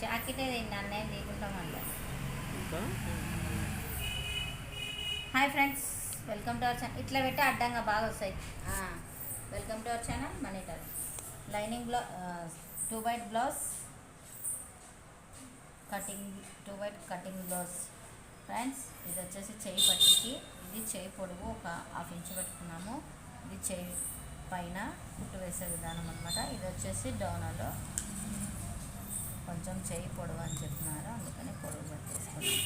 Jacket నన్నే తీసుకుంటామండి. Hi friends, welcome to our channel. ఇట్లా పెట్టి అడ్డంగా బాగా వస్తాయి. Welcome to our channel money talk. Lining blouse 2 by blouse cutting 2 by cutting blouse friends. ఇది వచ్చేసి చేయి పట్టికి, ఇది చేయి పొడుగు ఒక 1/2 ఇంచ్ పెట్టుకున్నాము. ఇది చేయి పైన కుట్టు వేసే విధానం అనమాట. ఇది వచ్చేసి డౌనలో కొంచెం చేయి పొడవు అని చెప్తున్నారు, అందుకని పొడవు పట్టేసుకున్నాం.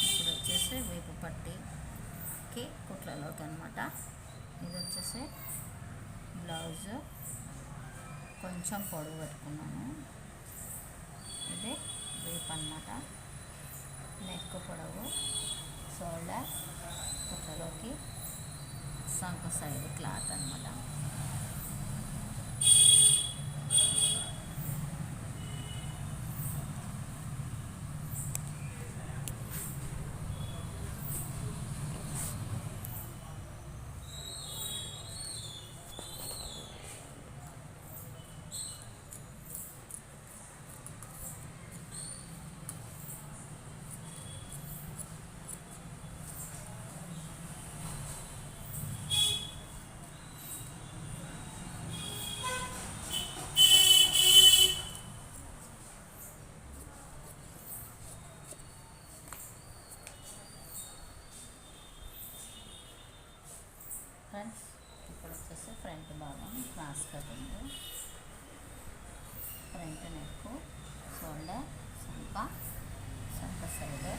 ఇప్పుడు వచ్చేసి వీపు పట్టికి కుట్లలోకి అనమాట. ఇది వచ్చేసి బ్లౌజ్ కొంచెం పొడవు పెట్టుకున్నాను. ఇది వీప్ అన్నమాట. నెక్ పొడవు, షోల్డర్, కుట్లలోకి సంక సైడ్ క్లాత్ అనమాట. ఫ్రెండ్స్, ఇప్పుడు వచ్చేసి ఫ్రంట్ భాగం cross cutting, front neck, shoulder, సంక సైడ్,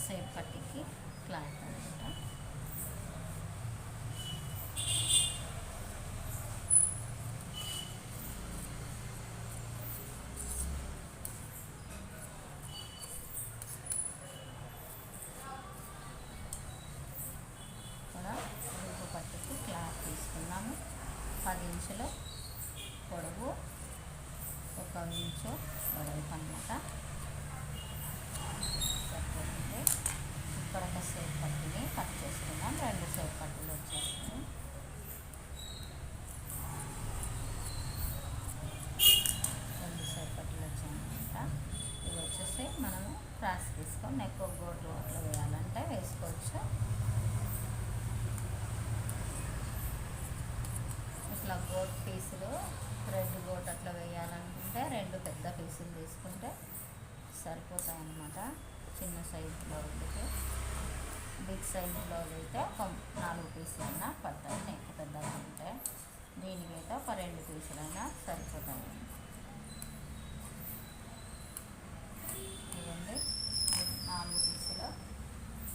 సేప్ పట్టికి క్లాత్ అనమాట. కూడా రూపు పట్టికి క్లాత్ తీసుకున్నాము. 10 ఇంచులు పొడవు, 1 ఇంచు వెడల్పు అన్నమాట. ఇక్కడ ఒక సేప్ పట్టిని కట్ చేసుకున్నాం. 2 సేప్ పట్టీలు వచ్చేస్తాయి. వచ్చాయన్నమాట. ఇవి వచ్చేసి మనము క్రాస్ తీసుకొని నెక్ గోట్లు అట్లా వేయాలంటే వేసుకోవచ్చు. ఇట్లా గోట్ పీసులు, రెడ్ గోట్ అట్లా వేయాలనుకుంటే 2 పెద్ద పీసులు తీసుకుంటే సరిపోతాయి అన్నమాట. చిన్న సైజ్ బ్లౌజ్కి, బిగ్ సైజ్ బ్లౌజ్ అయితే ఒక 4 పీసులైనా పడతాయి. నెక్ పెద్దగా ఉంటే దీనికైతే ఒక 2 పీసులైనా సరిపోతాయి. ఇదండి 4 పీసులు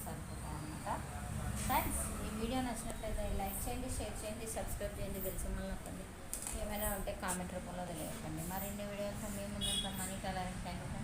సరిపోతాయి అన్నమాట. ఫ్రెండ్స్, ఈ వీడియో నచ్చినట్లయితే లైక్ చేయండి, షేర్ చేయండి, సబ్స్క్రైబ్ చేయండి, తెలిసి మళ్ళీ నొక్కండి. ఏమైనా ఉంటే కామెంట్ రూపంలో తెలియకండి. మరిన్ని వీడియోస్ మేము ముందుంటాం. Money talk. Thank you.